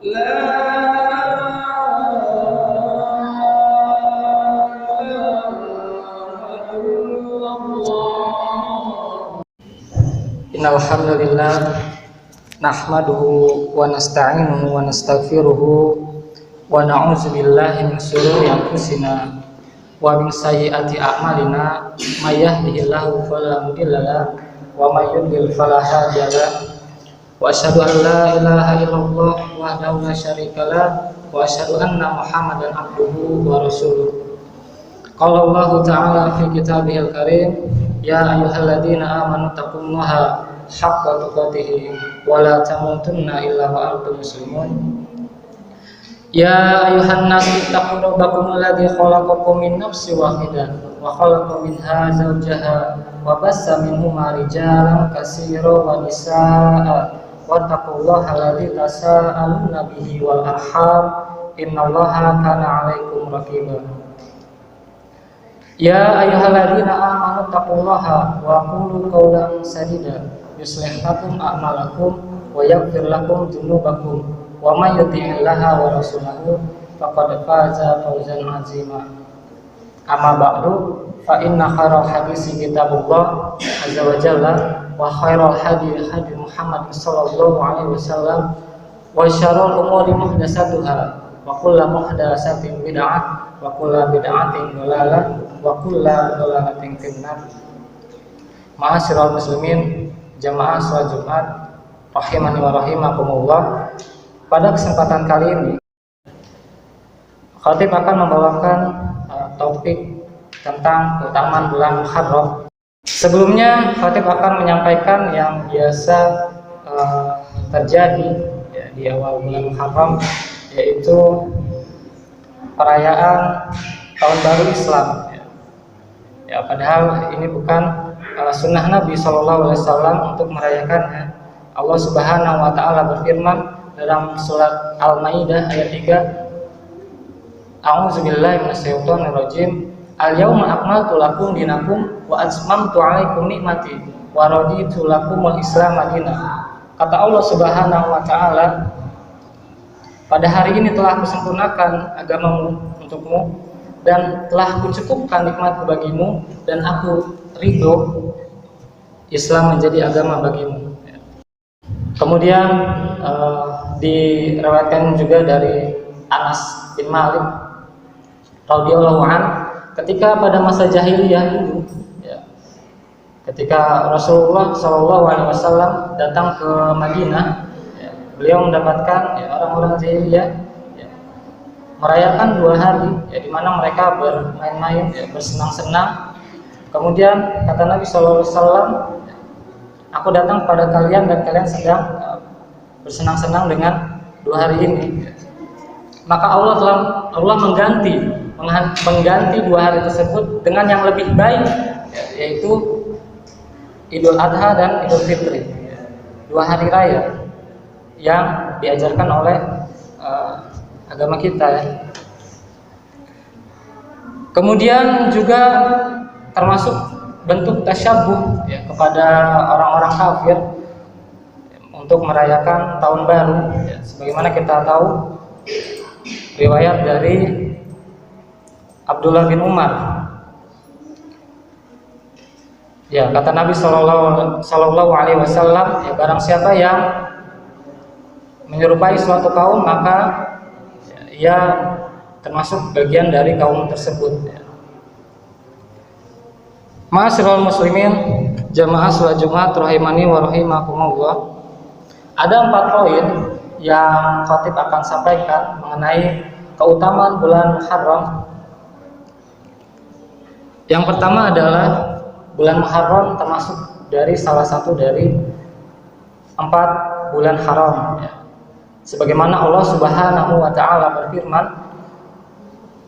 لا Innal hamdalillah nahmaduhu wa nasta'inuhu wa nastaghfiruhu wa na'udzu billahi min shururi anfusina wa min sayyiati a'malina may yahdihillahu fala mudilla lahu wa may yudlil fala hadiya lahu wa asyhadu an la ilaha illallah wahdahu la syarika lahu wa asyhadu anna Muhammadan abduhu wa rasuluh. Qala Allah ta'ala fi kitabihil karim ya ayyuhalladzina amanu taqullaha haqqa tuqatih wa la tamutunna illa wa antum muslimun. Ya ayuhan nas ittaqu rabbakum alladzi khalaqakum min nafsin wahidah wa khalaqa minha zawjaha wa bassa minhuma rijalan katsiran wa nisaa'a wattaqullaha alladzi tasaaluna bihi wal arham innallaha kana 'alaikum raqiba. Ya ayyuhalladzina amanu taqullaha wa qulu qawlan sadida yuslih lakum a'malakum wa yaghfir lakum dzunubakum wa may yuti'illaha wa rasulahu faqad faza fawzan 'azima. Amma ba'du fa inna khairal hadisi kitabullah azza wa jalla wa khairal hadi hadi Muhammad sallallahu alaihi wasallam wa syarrul umuri muhdatsatuha wa kullu muhdatsatin bid'ah wa kullu bid'atin dhalalah wa kullu dhalalatin finnar. Ma'asyiral muslimin jamaah salat Jumat rahimani wa rahimakumullah. Pada kesempatan kali ini khatib akan membawakan topik tentang keutamaan bulan Muharram. Sebelumnya khatib akan menyampaikan yang biasa terjadi ya, di awal bulan Muharram, yaitu perayaan tahun baru Islam. Ya, padahal ini bukan sunnah Nabi SAW untuk merayakannya. Allah Subhanahu wa Ta'ala berfirman dalam surat Al-Maidah ayat 3, A'udzubillahi minasyaitonirrajim. Al-yauma akmaltu lakum dinakum wa atmamtu 'alaikum ni'mati wa raditu lakumul Islam madinah. Kata Allah Subhanahu wa Ta'ala, pada hari ini telah kusempurnakan agamamu untukmu dan telah kucukupkan nikmatku bagimu dan aku ridho Islam menjadi agama bagimu. Kemudian diriwayatkan juga dari Anas bin Malik radhiyallahu anhu, ketika pada masa jahiliyah itu, ya, ketika Rasulullah SAW datang ke Madinah, ya, beliau mendapatkan ya, orang-orang jahiliyah ya, merayakan 2 hari, ya, di mana mereka bermain-main, ya, bersenang-senang. Kemudian kata Nabi SAW, aku datang kepada kalian dan kalian sedang bersenang-senang dengan 2 hari ini. Maka Allah mengganti 2 hari tersebut dengan yang lebih baik, yaitu Idul Adha dan Idul Fitri, 2 hari raya yang diajarkan oleh agama kita. Ya. Kemudian juga termasuk bentuk tasyabuh ya, kepada orang-orang kafir untuk merayakan tahun baru ya, sebagaimana kita tahu riwayat dari Abdullah bin Umar ya, kata Nabi sallallahu alaihi wasallam, ya, barang siapa yang menyerupai suatu kaum maka ya, ia termasuk bagian dari kaum tersebut ya. Ma'asyiral muslimin jamaah salat Jumat rahimani wa rahimakumullah. Ada 4 poin yang khatib akan sampaikan mengenai keutamaan bulan Muharram. Yang pertama adalah bulan Muharram termasuk dari salah satu dari 4 bulan haram ya. Sebagaimana Allah Subhanahu wa Ta'ala berfirman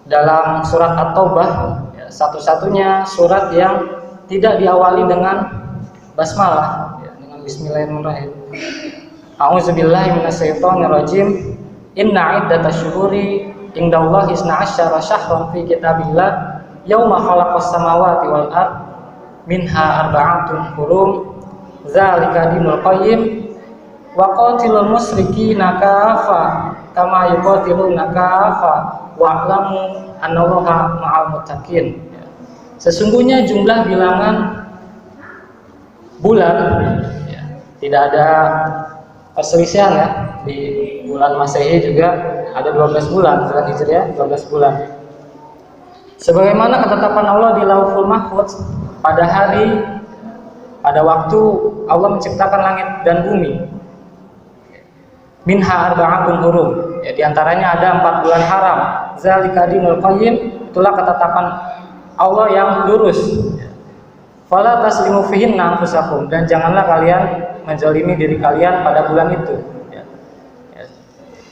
dalam surat At-Taubah, ya, satu-satunya surat yang tidak diawali dengan basmalah ya, dengan bismillahirrahmanirrahim. A'udzubillahi minasyaitonirrajim. Inna iddatasyuhuri indallahi 12 syahran fi kitabillah yauma khalaqas samawati wal ard minha arba'atun hurum dzalika dinul qayyim wa qatilul musyrikina kafah kama yuqatilunaka fa wa'lamu annallaha ma'al muttaqin. Sesungguhnya jumlah bilangan bulan ya, tidak ada perselisihan ya. Di bulan Masehi juga ada 12 bulan, bulan Hijriah 12 bulan. Sebagaimana ketetapan Allah di Lauhul Mahfuz pada waktu Allah menciptakan langit dan bumi. Minha arba'atun hurum. Ya, di antaranya ada 4 bulan haram. Zalika dinul qayyim, itulah ketetapan Allah yang lurus. Fala taslimu fihinna anfusakum, dan janganlah kalian menzalimi diri kalian pada bulan itu. Ya. Ya.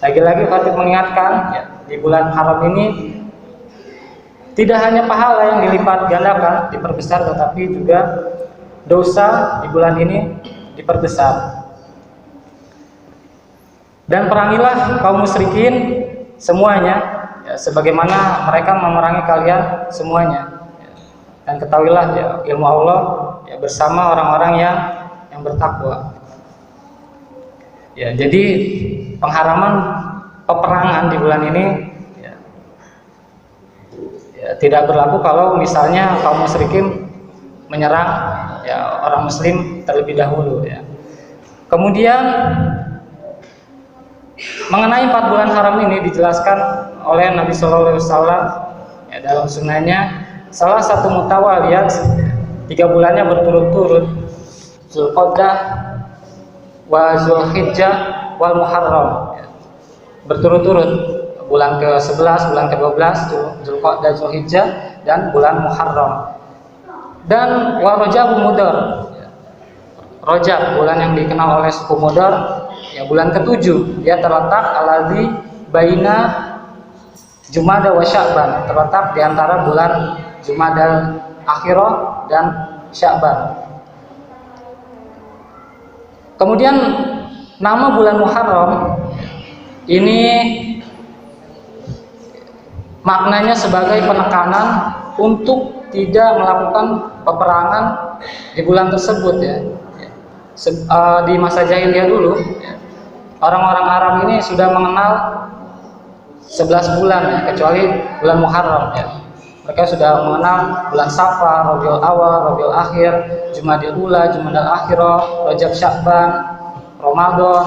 Lagi-lagi Khatib mengingatkan, ya, di bulan haram ini tidak hanya pahala yang dilipat gandakan, diperbesar, tetapi juga dosa di bulan ini diperbesar. Dan perangilah kaum musyrikin semuanya, ya, sebagaimana mereka memerangi kalian semuanya. Dan ketahuilah ya, ilmu Allah ya, bersama orang-orang yang bertakwa. Ya, jadi pengharaman peperangan di bulan ini ya, tidak berlaku kalau misalnya kaum musyrikin menyerang ya, orang muslim terlebih dahulu ya. Kemudian mengenai 4 bulan haram ini dijelaskan oleh Nabi Shallallahu Alaihi Wasallam ya, dalam sunnahnya, salah satu mutawaliyat 3 bulannya berturut-turut, Zulqa'dah wa Zulhijjah wal Muharram ya. Berturut-turut bulan ke-11, bulan ke-12 Zulqa'dah, Zulhijjah, dan bulan Muharram. Dan wa Rajab Mudhar ya. Rajab, bulan yang dikenal oleh suku Mudhar ya, bulan ke-7, dia terletak aladzi baina Jumada wa Sya'ban, terletak di antara bulan Jumadal Akhirah dan Sya'ban. Kemudian nama bulan Muharram ini maknanya sebagai penekanan untuk tidak melakukan peperangan di bulan tersebut ya. Di masa jahiliyah dulu ya, orang-orang Arab ini sudah mengenal 11 bulan ya, kecuali bulan Muharram ya. Mereka sudah mengenal bulan Safar, Rabiul Awal, Rabiul Akhir, Jumadil Ula, Jumadal Akhirah, Rajab, Sya'ban, Ramadan,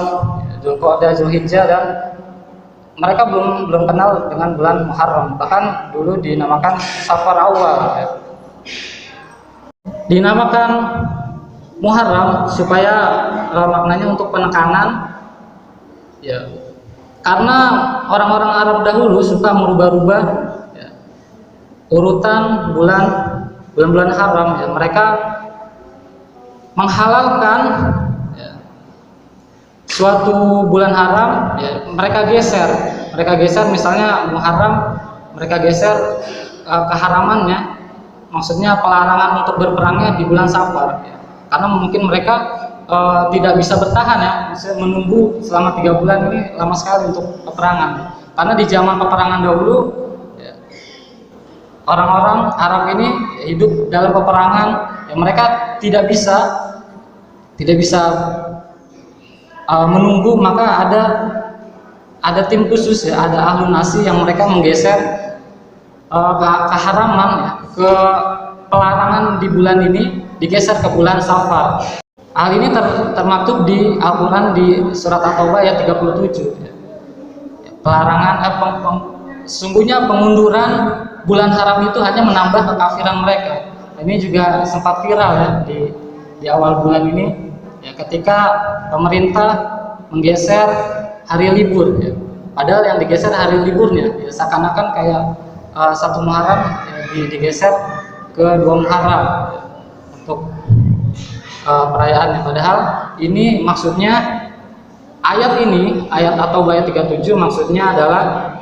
Zulqa'dah, Zulhijjah, dan mereka belum kenal dengan bulan Muharram. Bahkan dulu dinamakan Safar Awal ya. Dinamakan Muharram supaya maknanya untuk penekanan ya, karena orang-orang Arab dahulu suka merubah-rubah ya, urutan bulan-bulan haram ya. Mereka menghalalkan ya, suatu bulan haram ya, mereka geser misalnya Muharram, mereka geser keharamannya, maksudnya pelarangan untuk berperangnya di bulan Safar ya. Karena mungkin mereka tidak bisa bertahan ya, bisa menunggu selama 3 bulan ini lama sekali untuk peperangan. Karena di zaman peperangan dahulu ya, orang-orang Arab ini hidup dalam peperangan ya, mereka tidak bisa menunggu, maka ada tim khusus ya, ada ahlu nasi yang mereka menggeser keharaman ya, ke pelarangan di bulan ini digeser ke bulan Safar. Hal ini termaktub di Al-Quran di surat At-Taubah ayat 37. Pelarangan sesungguhnya pengunduran bulan haram itu hanya menambah kekafiran mereka. Ini juga sempat viral ya di awal bulan ini ya, ketika pemerintah menggeser hari libur ya. Padahal yang digeser hari liburnya ya, seakan-akan kayak 1 Muharram ya, digeser ke 2 Muharram ya, untuk perayaannya. Padahal ini maksudnya ayat At-Taubah ayat 37 maksudnya adalah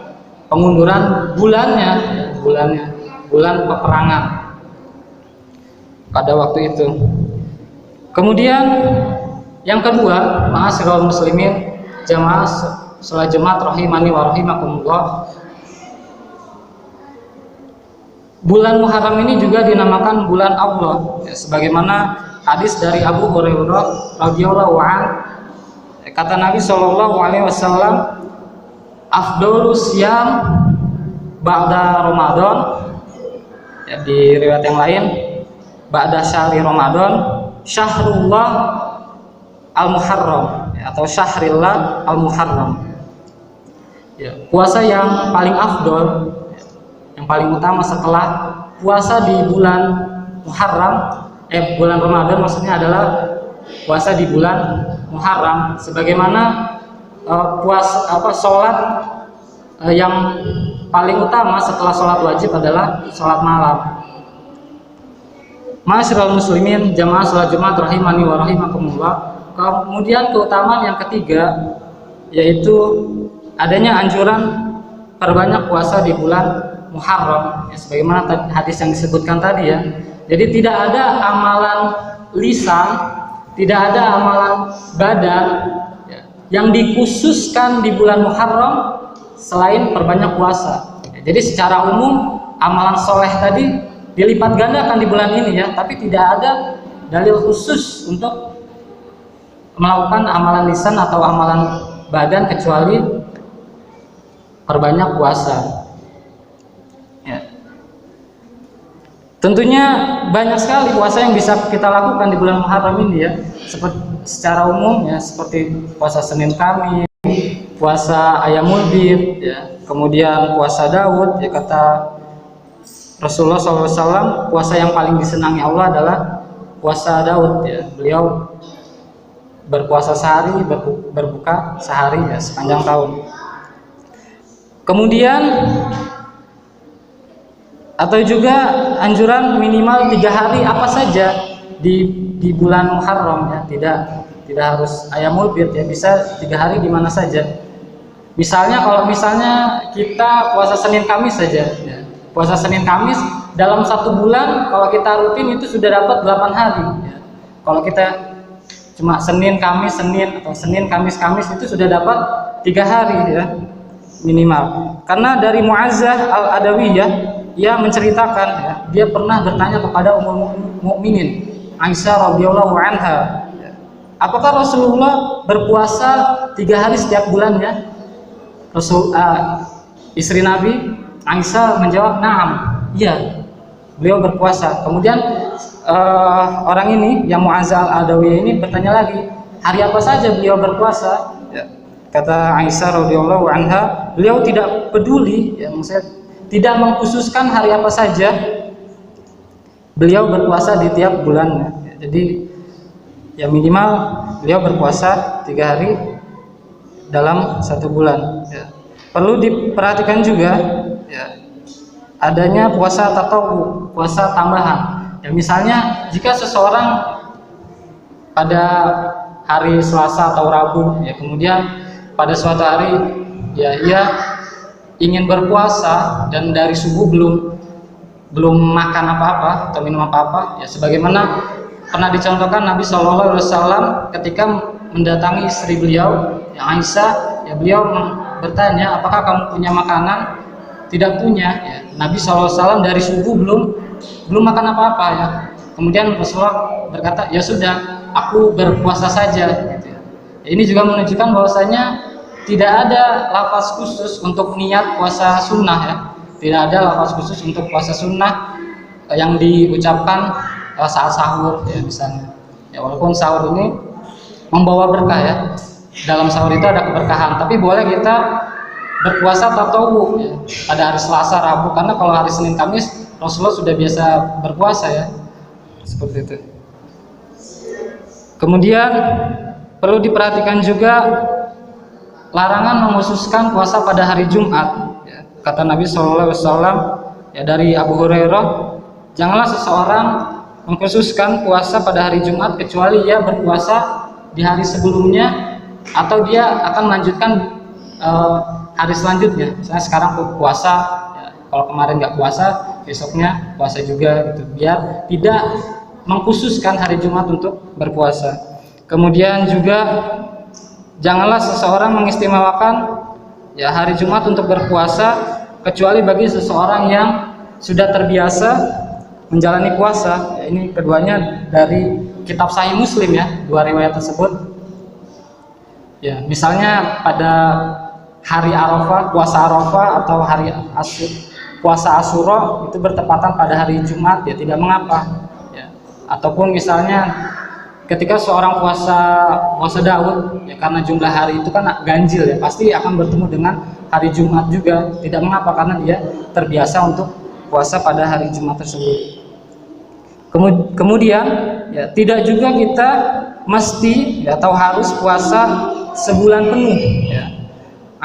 pengunduran bulan peperangan pada waktu itu. Kemudian yang kedua, ma'asyiral muslimin, jamaah salat Jumat rahimani wa rahimakumullah. Bulan Muharram ini juga dinamakan bulan Allah ya, sebagaimana hadis dari Abu Hurairah radhiyallahu anhu, kata Nabi Shallallahu Alaihi Wasallam, afdolus siyam ba'da Ramadan, ya, di riwayat yang lain ba'da syahri Ramadan syahrullah al-muharram, ya, atau syahrillah al-muharram. Ya, puasa yang paling afdol, yang paling utama setelah puasa di bulan Muharram, bulan Ramadan maksudnya, adalah puasa di bulan Muharram, sebagaimana sholat yang paling utama setelah sholat wajib adalah sholat malam. Ma'asyiral muslimin, jamaah sholat Jumat rahimani wa rahimakumullah. Kemudian keutamaan yang ketiga yaitu adanya anjuran perbanyak puasa di bulan Muharram, ya, sebagaimana hadis yang disebutkan tadi, ya. Jadi tidak ada amalan lisan, tidak ada amalan badan, ya, yang dikhususkan di bulan Muharram selain perbanyak puasa. Jadi secara umum amalan soleh tadi dilipat gandakan di bulan ini, ya, tapi tidak ada dalil khusus untuk melakukan amalan lisan atau amalan badan kecuali perbanyak puasa. Ya. Tentunya banyak sekali puasa yang bisa kita lakukan di bulan Muharram ini, ya. Seperti secara umum, ya, seperti puasa Senin Kamis, puasa Ayyamul Bid, ya. Kemudian puasa Daud, ya, kata Rasulullah SAW, puasa yang paling disenangi Allah adalah puasa Daud, ya. Beliau berpuasa sehari, berbuka sehari, ya, sepanjang tahun. Kemudian atau juga anjuran minimal 3 hari apa saja di bulan Muharram, ya, tidak harus Ayyamul Bid, ya, bisa 3 hari di mana saja. Misalnya kalau kita puasa Senin Kamis saja, ya. Puasa Senin Kamis dalam 1 bulan kalau kita rutin itu sudah dapat 8 hari, ya. Kalau kita cuma Senin Kamis Senin atau Senin Kamis Kamis itu sudah dapat 3 hari, ya, minimal. Karena dari Mu'azzah al-Adawiyah, ia menceritakan, ya, dia pernah bertanya kepada Ummul Mukminin Aisyah radhiyallahu anha, ya, apakah Rasulullah berpuasa 3 hari setiap bulannya? Istri Nabi Aisyah menjawab, "Na'am, iya, beliau berpuasa." Kemudian orang ini yang Mu'azzah al-Adawiyah ini bertanya lagi, hari apa saja beliau berpuasa? Ya. Kata Aisyah radhiyallahu anha, beliau tidak peduli, ya, maksudnya tidak mengkhususkan hari apa saja, beliau berpuasa di tiap bulannya. Ya, jadi ya minimal beliau berpuasa 3 hari dalam 1 bulan. Ya. Perlu diperhatikan juga, ya, adanya puasa tatawwu, puasa tambahan. Ya, misalnya jika seseorang pada hari Selasa atau Rabu, ya, kemudian pada suatu hari, ya, ia ingin berpuasa dan dari subuh belum makan apa-apa atau minum apa-apa, ya, sebagaimana pernah dicontohkan Nabi SAW ketika mendatangi istri beliau yang Aisyah, ya, beliau bertanya, apakah kamu punya makanan? Tidak punya, ya. Nabi SAW dari subuh belum makan apa-apa, ya. Kemudian Rasulullah berkata, ya sudah, aku berpuasa saja, gitu, ya. Ini juga menunjukkan bahwasanya tidak ada lafaz khusus untuk niat puasa sunnah, ya. Tidak ada lafaz khusus untuk puasa sunnah yang diucapkan saat sahur, ya, misalnya. Ya, walaupun sahur ini membawa berkah, ya. Dalam sahur itu ada keberkahan, tapi boleh kita berpuasa tatawwu, ya, pada hari Selasa, Rabu, karena kalau hari Senin Kamis Rasulullah sudah biasa berpuasa, ya. Seperti itu. Kemudian perlu diperhatikan juga larangan mengkhususkan puasa pada hari Jumat, ya. Kata Nabi SAW, ya, dari Abu Hurairah, janganlah seseorang mengkhususkan puasa pada hari Jumat kecuali ia berpuasa di hari sebelumnya atau dia akan melanjutkan hari selanjutnya. Misalnya sekarang puasa, ya, kalau kemarin nggak puasa, besoknya puasa juga, gitu, biar tidak mengkhususkan hari Jumat untuk berpuasa. Kemudian juga janganlah seseorang mengistimewakan, ya, hari Jumat untuk berpuasa kecuali bagi seseorang yang sudah terbiasa menjalani puasa. Ya, ini keduanya dari kitab Sahih Muslim, ya, 2 riwayat tersebut. Ya, misalnya pada hari Arafah, puasa Arafah atau puasa Asyura itu bertepatan pada hari Jumat, ya tidak mengapa. Ya. Ataupun misalnya ketika seorang puasa Daud, ya karena jumlah hari itu kan ganjil, ya pasti akan bertemu dengan hari Jumat juga, tidak mengapa karena dia terbiasa untuk puasa pada hari Jumat tersebut. Kemudian ya tidak juga kita mesti ya, atau harus puasa sebulan penuh. Ya.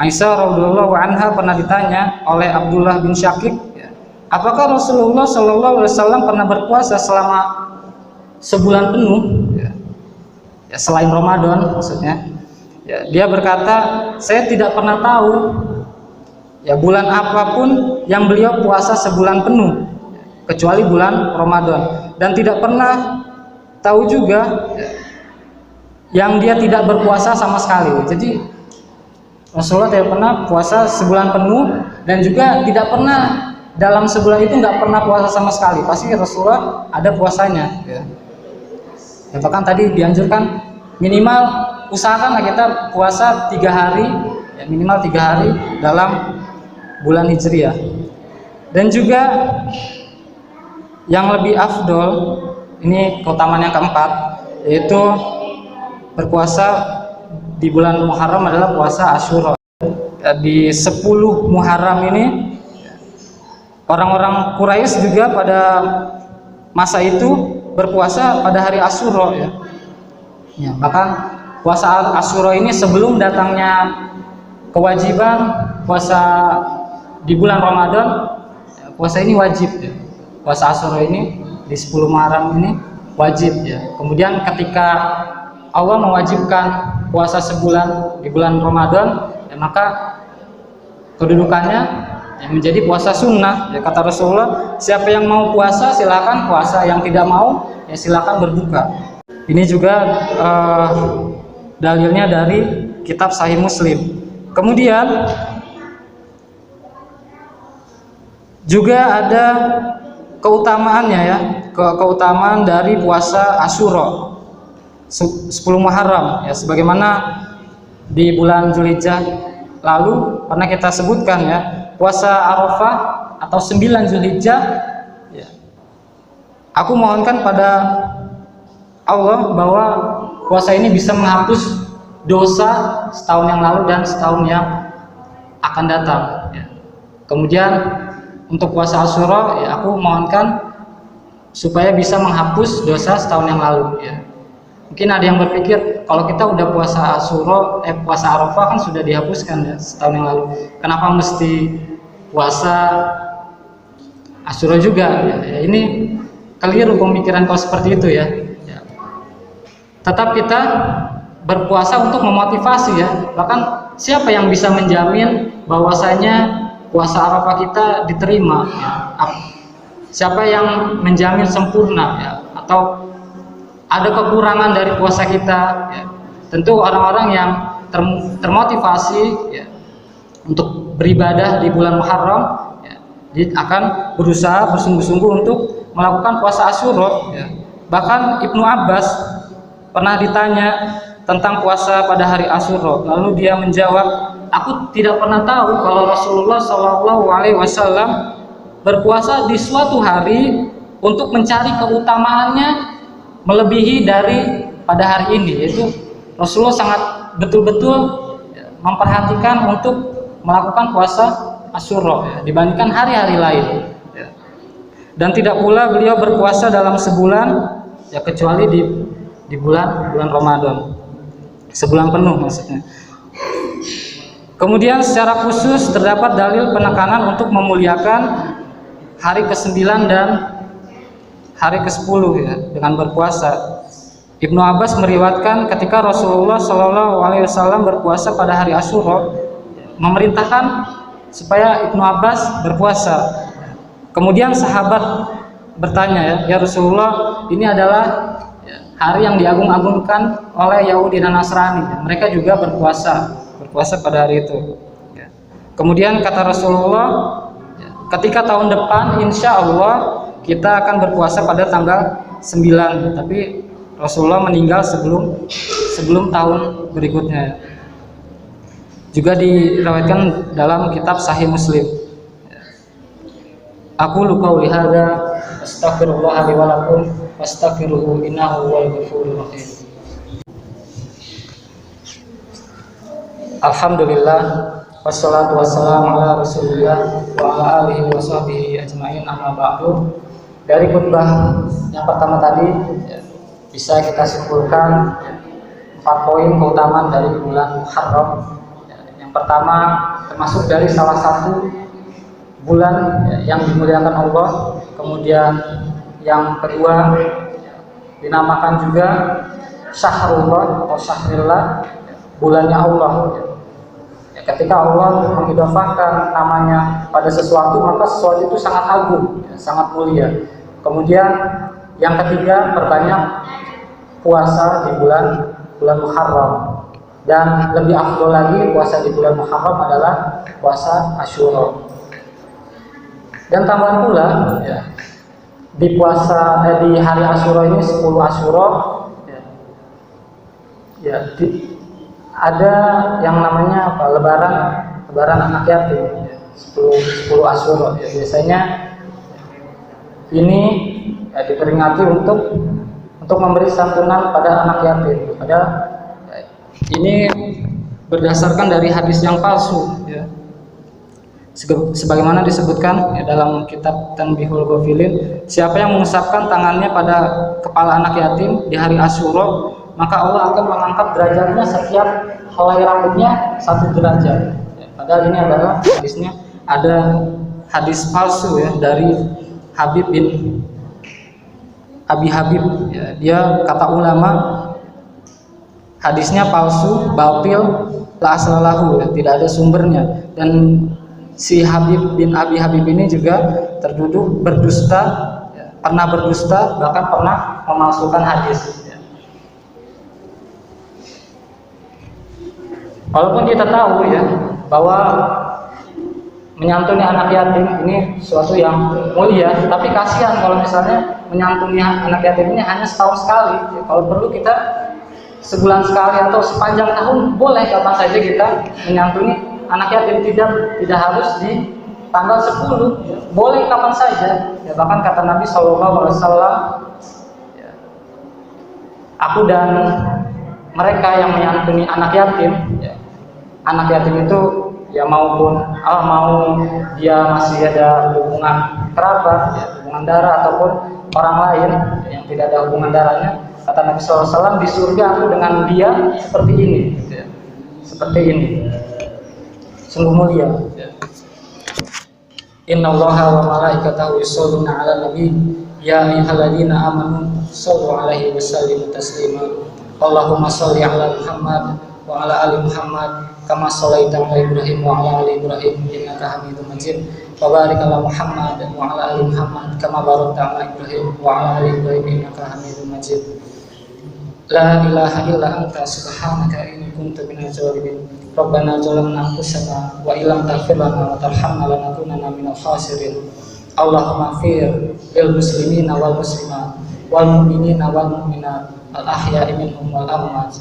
Aisyah radhiyallahu anha pernah ditanya oleh Abdullah bin Syakik, ya, apakah Rasulullah Shallallahu Alaihi Wasallam pernah berpuasa selama sebulan penuh? Ya, selain Ramadan maksudnya. Ya, dia berkata, saya tidak pernah tahu ya bulan apapun yang beliau puasa sebulan penuh kecuali bulan Ramadan, dan tidak pernah tahu juga yang dia tidak berpuasa sama sekali. Jadi Rasulullah tidak pernah puasa sebulan penuh, dan juga tidak pernah dalam sebulan itu nggak pernah puasa sama sekali. Pasti Rasulullah ada puasanya. Ya, bahkan tadi dianjurkan minimal usahakanlah kita puasa 3 hari, ya, minimal 3 hari dalam bulan Hijriah. Dan juga yang lebih afdol, ini keutamaan yang keempat, yaitu berpuasa di bulan Muharram adalah puasa Asyura. Di 10 Muharram ini orang-orang Quraisy juga pada masa itu berpuasa pada hari Asyura, ya. Ya, bahkan puasa Asyura ini sebelum datangnya kewajiban puasa di bulan Ramadan, ya, puasa ini wajib, ya. Puasa Asyura ini di 10 Muharram ini wajib, ya. Kemudian ketika Allah mewajibkan puasa sebulan di bulan Ramadan, ya, maka kedudukannya ya, menjadi puasa sunnah. Ya, kata Rasulullah, siapa yang mau puasa silakan puasa, yang tidak mau ya silakan berbuka. Ini juga dalilnya dari kitab Sahih Muslim. Kemudian juga ada keutamaannya, ya, keutamaan dari puasa Asyura 10 Muharram, ya, sebagaimana di bulan Zulhijjah lalu pernah kita sebutkan, ya, puasa Arafah atau 9 Zulhijjah, ya, aku mohonkan pada Allah bahwa puasa ini bisa menghapus dosa setahun yang lalu dan setahun yang akan datang, ya. Kemudian untuk puasa Asyura, ya, aku mohonkan supaya bisa menghapus dosa setahun yang lalu, ya. Mungkin ada yang berpikir kalau kita udah puasa Asyura, puasa Arafah kan sudah dihapuskan, ya, setahun yang lalu. Kenapa mesti puasa Asyura juga? Ya, ini keliru pemikiran kalau seperti itu, ya. Ya. Tetap kita berpuasa untuk memotivasi, ya. Bahkan siapa yang bisa menjamin bahwasanya puasa Arafah kita diterima, ya? Siapa yang menjamin sempurna, ya? Atau ada kekurangan dari puasa kita, ya? Tentu orang-orang yang termotivasi, ya, untuk beribadah di bulan Muharram, ya, dia akan berusaha bersungguh-sungguh untuk melakukan puasa Asyura, ya. Bahkan Ibnu Abbas pernah ditanya tentang puasa pada hari Asyura, lalu dia menjawab, aku tidak pernah tahu kalau Rasulullah Shallallahu Alaihi Wasallam berpuasa di suatu hari untuk mencari keutamaannya melebihi dari pada hari ini, yaitu Rasulullah sangat betul-betul memperhatikan untuk melakukan puasa Asyura, ya, dibandingkan hari-hari lain, ya. Dan tidak pula beliau berpuasa dalam sebulan, ya, kecuali di bulan Ramadan, sebulan penuh maksudnya. Kemudian secara khusus terdapat dalil penekanan untuk memuliakan hari ke-9 dan hari ke-10, ya, dengan berpuasa. Ibnu Abbas meriwayatkan ketika Rasulullah Shallallahu Alaihi Wasallam berpuasa pada hari Asyura, memerintahkan supaya Ibnu Abbas berpuasa. Kemudian sahabat bertanya, ya Rasulullah, ini adalah hari yang diagung-agungkan oleh Yahudi dan Nasrani, mereka juga berpuasa pada hari itu. Kemudian kata Rasulullah, ketika tahun depan insya Allah kita akan berpuasa pada tanggal 9, tapi Rasulullah meninggal sebelum tahun berikutnya. Juga diriwayatkan dalam kitab Sahih Muslim. Aku lupa hadza astaghfirullah li wa lakum wastaghfiruhu innahu huwal ghafurur rahim. Alhamdulillah wassalatu wassalamu ala Rasulillah wa ala alihi wa sahbihi ajmain, amma ba'du. Dari khutbah yang pertama tadi bisa kita simpulkan 4 poin keutamaan dari bulan Muharram. Yang pertama, termasuk dari salah satu bulan yang dimuliakan Allah. Kemudian yang kedua, dinamakan juga Syahrullah atau Syahrillah, bulannya Allah. Ketika Allah mengidhafahkan namanya pada sesuatu, maka sesuatu itu sangat agung, sangat mulia. Kemudian yang ketiga, perbanyak puasa di bulan Muharram. Dan lebih afdol lagi, puasa di bulan Muharram adalah puasa Asyura. Dan tambahan pula, di hari Asyura ini 10 Asyura, ada yang namanya apa? Lebaran anak yatim, 10 Asyura. Biasanya ini diperingati untuk memberi santunan pada anak yatim. Padahal ini berdasarkan dari hadis yang palsu, sebagaimana disebutkan dalam kitab Tanbihul Ghafilin, siapa yang mengusapkan tangannya pada kepala anak yatim di hari Asyura, maka Allah akan mengangkat derajatnya setiap helai rambutnya 1 derajat. Padahal ini adalah hadisnya, ada hadis palsu dari Habib bin Abi Habib. Dia kata ulama, hadisnya palsu, batil, la aslalahu, tidak ada sumbernya. Dan si Habib bin Abi Habib ini juga tertuduh berdusta, pernah berdusta, bahkan pernah memalsukan hadis. Walaupun kita tahu bahwa menyantuni anak yatim ini sesuatu yang mulia, tapi kasihan kalau misalnya menyantuni anak yatim ini hanya setahun sekali. Kalau perlu kita sebulan sekali atau sepanjang tahun, boleh kapan saja kita menyantuni anak yatim, tidak harus di tanggal 10, boleh kapan saja. Bahkan kata Nabi SAW, aku dan mereka yang menyantuni anak yatim, anak yatim itu mau dia masih ada hubungan kerabat, hubungan darah ataupun orang lain yang tidak ada hubungan darahnya, kata Nabi SAW, di surga aku dengan dia seperti ini, seperti ini, sungguh mulia. Innallaha wa malaikatahu yusholluna 'alan nabi ya ayyuhalladzina amanu shallu 'alaihi wa sallimu taslima. Allahumma shalli 'ala Muhammad wa 'ala ali Muhammad kama shallaita 'ala Ibrahim wa 'ala ali Ibrahim innaka Hamidum Majid. Wa barik 'ala Muhammad wa 'ala ali Muhammad kama barakta 'ala Ibrahim wa 'ala ali Ibrahim innaka Hamidum Majid. La ilaha illa anta subhanaka inni kuntu minadz zalimin. Rabbana zalamna anfusana wa illam taghfir lana wa tarhamna lanakunanna minal khasirin. Allahumma ighfir lil muslimina wal muslimat wal mu'minina wal mu'minat al ahya'i minhum wal amwat.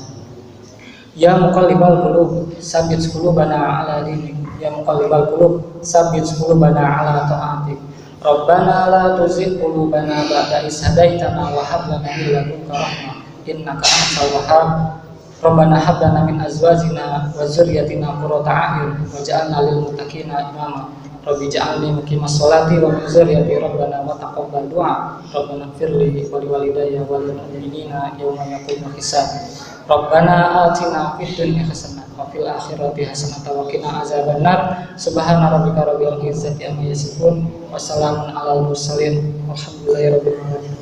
Ya muqallibal qulub tsabbit qulubana ala dinik. Ya muqallibal qulub tsabbit qulubana ala ta'atik. Rabbana la tuzigh qulubana ba'da idh hadaitana wa hab lana min ladunka rahmah innaka antal wahhab. Rabbana hab lana min azwajina wa dzurriyyatina qurrata a'yun waj'alna lil muttaqina imama. Rabbi ja'alni muqimas sholati wa min dzurriyyati rabbana wa taqabbal du'a. Rabbana ighfirli wa liwalidayya wa lil mu'minina yawma yaqumul hisab. Rabbana atina fid dunya hasanah wa fil akhirati hasanah wa qina azabannar. Subhana rabbika rabbil izzati amma yasifun wa salamun alal mursalin walhamdulillahi rabbil alamin.